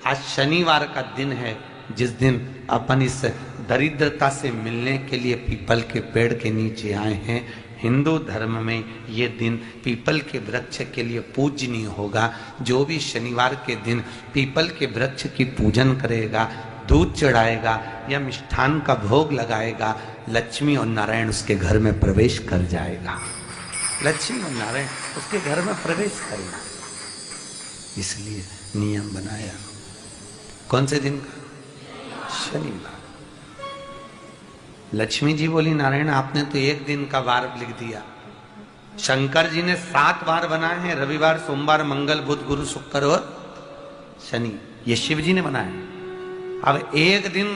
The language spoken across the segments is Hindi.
आज शनिवार का दिन है, जिस दिन अपन इस दरिद्रता से मिलने के लिए पीपल के पेड़ के नीचे आए हैं। हिंदू धर्म में ये दिन पीपल के वृक्ष के लिए पूजनीय होगा। जो भी शनिवार के दिन पीपल के वृक्ष की पूजन करेगा, दूध चढ़ाएगा या मिष्ठान का भोग लगाएगा, लक्ष्मी और नारायण उसके घर में प्रवेश कर जाएगा। लक्ष्मी और नारायण उसके घर में प्रवेश करेगा। इसलिए नियम बनाया। कौन से दिन का? शनिवार। लक्ष्मी जी बोली, नारायण आपने तो एक दिन का वार लिख दिया। शंकर जी ने 7 वार बनाए हैं, रविवार, सोमवार, मंगल, बुध, गुरु, शुक्र और शनि। ये शिव जी ने बनाया। अब एक दिन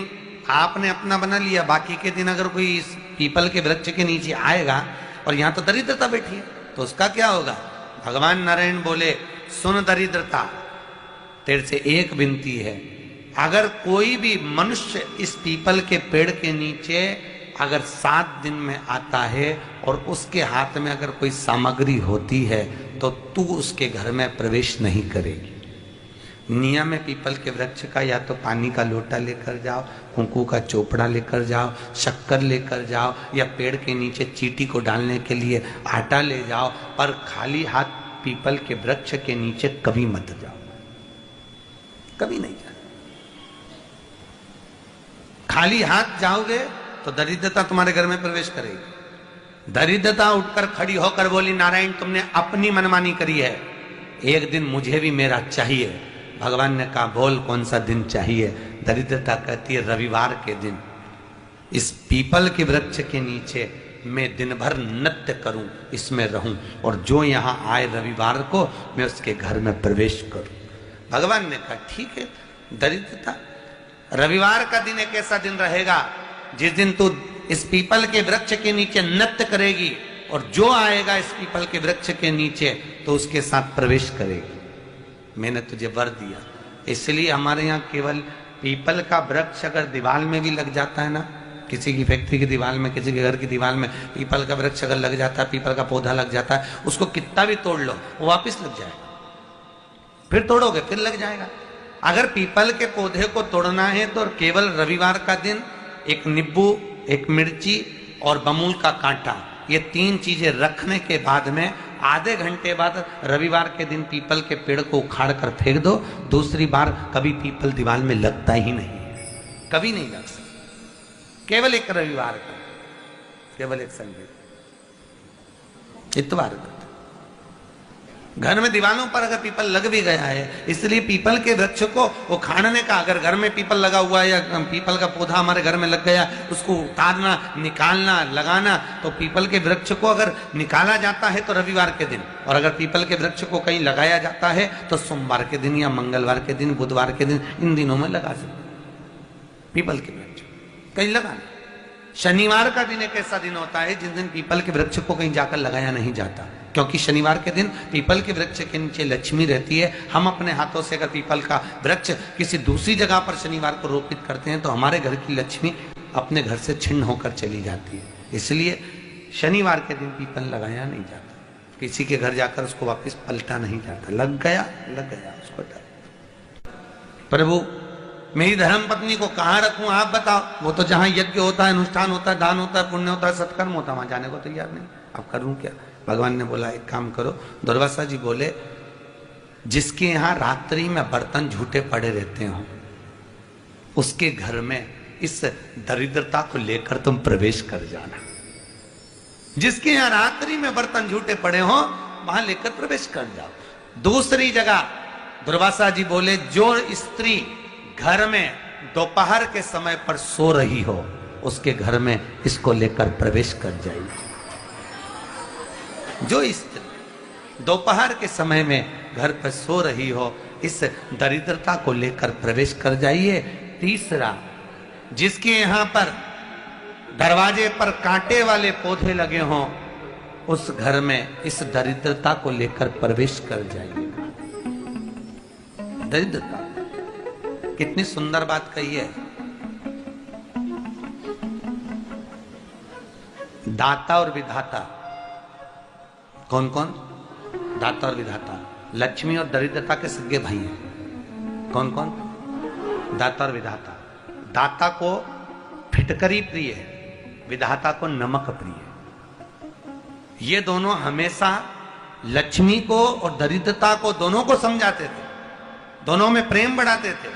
आपने अपना बना लिया, बाकी के दिन अगर कोई इस पीपल के वृक्ष के नीचे आएगा और यहां तो दरिद्रता बैठी है, तो उसका क्या होगा? भगवान नारायण बोले, सुन दरिद्रता, तेरे से एक विनती है, अगर कोई भी मनुष्य इस पीपल के पेड़ के नीचे अगर 7 दिन में आता है और उसके हाथ में अगर कोई सामग्री होती है तो तू उसके घर में प्रवेश नहीं करेगी। नियम है पीपल के वृक्ष का, या तो पानी का लोटा लेकर जाओ, कुंकू का चोपड़ा लेकर जाओ, शक्कर लेकर जाओ, या पेड़ के नीचे चींटी को डालने के लिए आटा ले जाओ, पर खाली हाथ पीपल के वृक्ष के नीचे कभी मत जाओ, कभी नहीं जाओ। खाली हाथ जाओगे तो दरिद्रता तुम्हारे घर में प्रवेश करेगी। दरिद्रता उठकर खड़ी होकर बोली, नारायण तुमने अपनी मनमानी करी है, एक दिन मुझे भी मेरा चाहिए। भगवान ने कहा, बोल कौन सा दिन चाहिए? दरिद्रता कहती है, रविवार के दिन इस पीपल के वृक्ष के नीचे मैं दिन भर नृत्य करूं, इसमें रहूं, और जो यहां आए रविवार को मैं उसके घर में प्रवेश करूं। भगवान ने कहा, ठीक है। दरिद्रता, रविवार का दिन एक ऐसा दिन रहेगा जिस दिन तू इस पीपल के वृक्ष के नीचे नृत्य करेगी, और जो आएगा इस पीपल के वृक्ष के नीचे तो उसके साथ प्रवेश करेगी। मैंने तुझे वर दिया। इसलिए हमारे यहाँ केवल पीपल का वृक्ष अगर दीवार में भी लग जाता है ना, किसी की फैक्ट्री की दीवार में, किसी के घर की दीवार में पीपल का वृक्ष अगर लग जाता है, पीपल का पौधा लग जाता है, उसको कितना भी तोड़ लो वो वापिस लग जाएगा। फिर तोड़ोगे फिर लग जाएगा। अगर पीपल के पौधे को तोड़ना है तो केवल रविवार का दिन एक नींबू, एक मिर्ची और बमूल का कांटा, ये 3 चीजें रखने के बाद में आधे घंटे बाद रविवार के दिन पीपल के पेड़ को उखाड़ कर फेंक दो। दूसरी बार कभी पीपल दीवार में लगता ही नहीं, कभी नहीं लग सकता। केवल एक रविवार का, केवल एक संडे, इतवार का। घर में दीवारों पर अगर पीपल लग भी गया है, इसलिए पीपल के वृक्ष को उखाड़ने का, अगर घर में पीपल लगा हुआ है या पीपल का पौधा हमारे घर में लग गया, उसको उतारना, निकालना, लगाना, तो पीपल के वृक्ष को अगर निकाला जाता है तो रविवार के दिन, और अगर पीपल के वृक्ष को कहीं लगाया जाता है तो सोमवार के दिन या मंगलवार के दिन, बुधवार के दिन, इन दिनों में लगा सकते पीपल के वृक्ष कहीं लगाना। शनिवार का दिन एक ऐसा दिन होता है जिस दिन पीपल के वृक्ष को कहीं जाकर लगाया नहीं जाता, क्योंकि शनिवार के दिन पीपल के वृक्ष के नीचे लक्ष्मी रहती है। हम अपने हाथों से अगर पीपल का वृक्ष किसी दूसरी जगह पर शनिवार को रोपित करते हैं तो हमारे घर की लक्ष्मी अपने घर से छिन्न होकर चली जाती है। इसलिए शनिवार के दिन पीपल लगाया नहीं जाता, किसी के घर जाकर उसको वापस पलटा नहीं जाता। लग गया उसको डर। प्रभु मेरी धर्म पत्नी को कहाँ रखूं आप बताओ? वो तो जहां यज्ञ होता है, अनुष्ठान होता है, दान होता है, पुण्य होता है, सत्कर्म होता है, वहां जाने को तैयार नहीं। अब करूं क्या? भगवान ने बोला, एक काम करो। दुर्वासा जी बोले, जिसके यहाँ रात्रि में बर्तन झूठे पड़े रहते हो, उसके घर में इस दरिद्रता को लेकर तुम प्रवेश कर जाना। जिसके यहाँ रात्रि में बर्तन झूठे पड़े हो, वहां लेकर प्रवेश कर जाओ। दूसरी जगह दुर्वासा जी बोले, जो स्त्री घर में दोपहर के समय पर सो रही हो, उसके घर में इसको लेकर प्रवेश कर जाइए। जो स्त्री दोपहर के समय में घर पर सो रही हो, इस दरिद्रता को लेकर प्रवेश कर जाइए। तीसरा, जिसके यहाँ पर दरवाजे पर कांटे वाले पौधे लगे हों, उस घर में इस दरिद्रता को लेकर प्रवेश कर जाइएगा। दरिद्रता, कितनी सुंदर बात कही है। दाता और विधाता, कौन कौन? दाता और विधाता। लक्ष्मी और दरिद्रता के सगे भाई हैं। कौन कौन? दाता और विधाता। दाता को फिटकरी प्रिय है, विधाता को नमक प्रिय है। ये दोनों हमेशा लक्ष्मी को और दरिद्रता को दोनों को समझाते थे, दोनों में प्रेम बढ़ाते थे।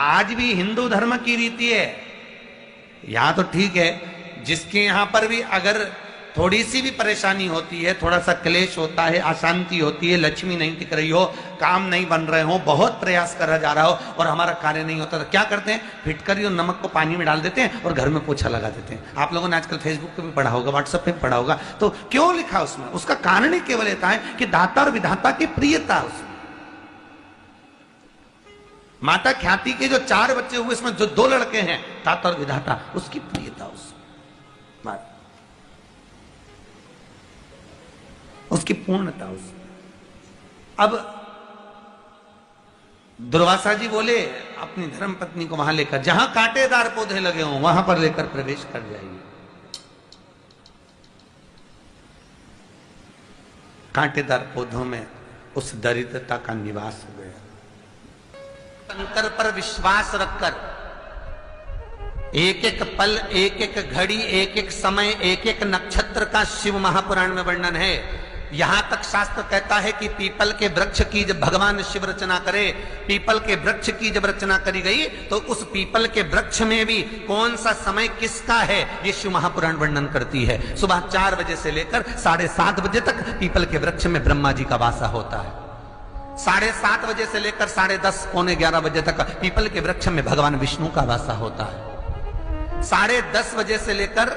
आज भी हिंदू धर्म की रीति है। यहां तो ठीक है, जिसके यहां पर भी अगर थोड़ी सी भी परेशानी होती है, थोड़ा सा क्लेश होता है, अशांति होती है, लक्ष्मी नहीं टिक रही हो, काम नहीं बन रहे हो, बहुत प्रयास करा जा रहा हो और हमारा कार्य नहीं होता, तो क्या करते हैं? फिटकरी और नमक को पानी में डाल देते हैं और घर में पोछा लगा देते हैं। आप लोगों ने आजकल फेसबुक पे भी पढ़ा होगा, व्हाट्सएप पे भी पढ़ा होगा। तो क्यों लिखा उसमें? उसका कारण ही केवल इतना है कि दाता और विधाता की प्रियता उसमें। माता ख्याति के जो 4 बच्चे हुए, इसमें जो 2 लड़के हैं, दाता और विधाता, उसकी प्रियता उसमें, उसकी पूर्णता उसमें। अब दुर्वासा जी बोले अपनी धर्म पत्नी को वहां लेकर, जहां कांटेदार पौधे लगे हों वहां पर लेकर प्रवेश कर जाइए। कांटेदार पौधों में उस दरिद्रता का निवास हो गया। शंकर पर विश्वास रखकर एक एक पल, एक एक घड़ी, एक एक समय, एक एक नक्षत्र का शिव महापुराण में वर्णन है। यहां तक शास्त्र कहता है कि पीपल के वृक्ष की जब भगवान शिव रचना करे, पीपल के वृक्ष की जब रचना करी गई, तो उस पीपल के वृक्ष में भी कौन सा समय किसका है, ये शिव महापुराण वर्णन करती है। सुबह 4 बजे से लेकर 7:30 बजे तक पीपल के वृक्ष में ब्रह्मा जी का वासा होता है। 7:30 बजे से लेकर 10:30 पौने 11 बजे तक पीपल के वृक्ष में भगवान विष्णु का वासा होता है। 10:30 बजे से लेकर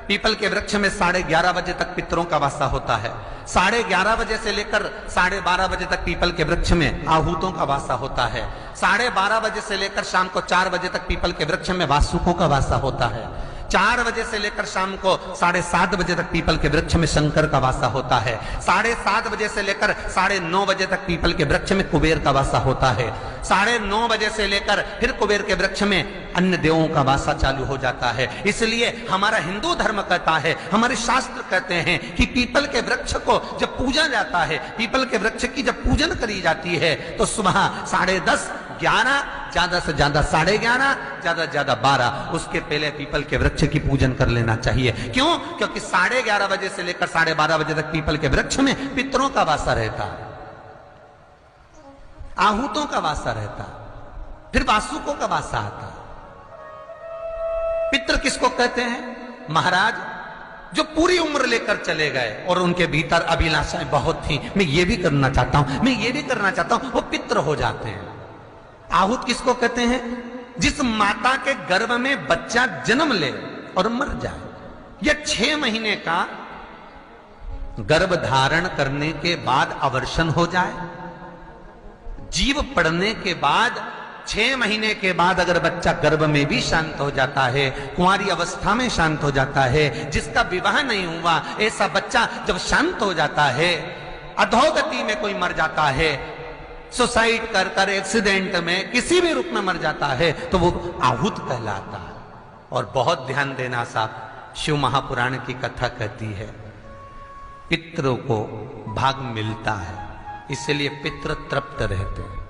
पीपल के वृक्ष में 11:30 बजे तक पितरों का वासा होता है। 11:30 बजे से लेकर 12:30 बजे तक पीपल के वृक्ष में आहूतों का वासा होता है। 12:30 बजे से लेकर शाम को 4 बजे तक पीपल के वृक्ष में वासुकों का वासा होता है। 4 बजे से लेकर शाम को 7:30 बजे तक पीपल के वृक्ष में शंकर का वासा होता है। 7:30 बजे से लेकर 9:30 बजे तक पीपल के वृक्ष में कुबेर का वासा होता है। 9:30 बजे से लेकर फिर कुबेर के वृक्ष में अन्य देवों का वासा चालू हो जाता है। इसलिए हमारा हिंदू धर्म कहता है, हमारे शास्त्र कहते हैं कि पीपल के वृक्ष को जब पूजा जाता है, पीपल के वृक्ष की जब पूजन करी जाती है, तो सुबह 10:30, 11, ज्यादा से ज्यादा 11:30, ज्यादा से ज्यादा 12, उसके पहले पीपल के वृक्ष की पूजन कर लेना चाहिए। क्यों? क्योंकि 11:30 बजे से लेकर 12:30 बजे तक पीपल के वृक्ष में पितरों का वासा रहता है, आहूतों का वासा रहता है, फिर वासुकों का वासा आता है। पितृ किसको कहते हैं? महाराज जो पूरी उम्र लेकर चले गए और उनके भीतर अभिलाषाएं बहुत थी, मैं ये भी करना चाहता हूं, मैं ये भी करना चाहता हूं, वो पितृ हो जाते हैं। आहूत किसको कहते हैं? जिस माता के गर्भ में बच्चा जन्म ले और मर जाए, या 6 महीने का गर्भ धारण करने के बाद अवर्षण हो जाए, जीव पड़ने के बाद 6 महीने के बाद अगर बच्चा गर्भ में भी शांत हो जाता है, कुंवारी अवस्था में शांत हो जाता है, जिसका विवाह नहीं हुआ ऐसा बच्चा जब शांत हो जाता है, अधोगति में कोई मर जाता है, सुसाइड कर एक्सीडेंट में किसी भी रूप में मर जाता है, तो वो आहूत कहलाता है। और बहुत ध्यान देना साहब, शिव महापुराण की कथा कहती है पितरों को भाग मिलता है, इसलिए पितृ तृप्त रहते हैं।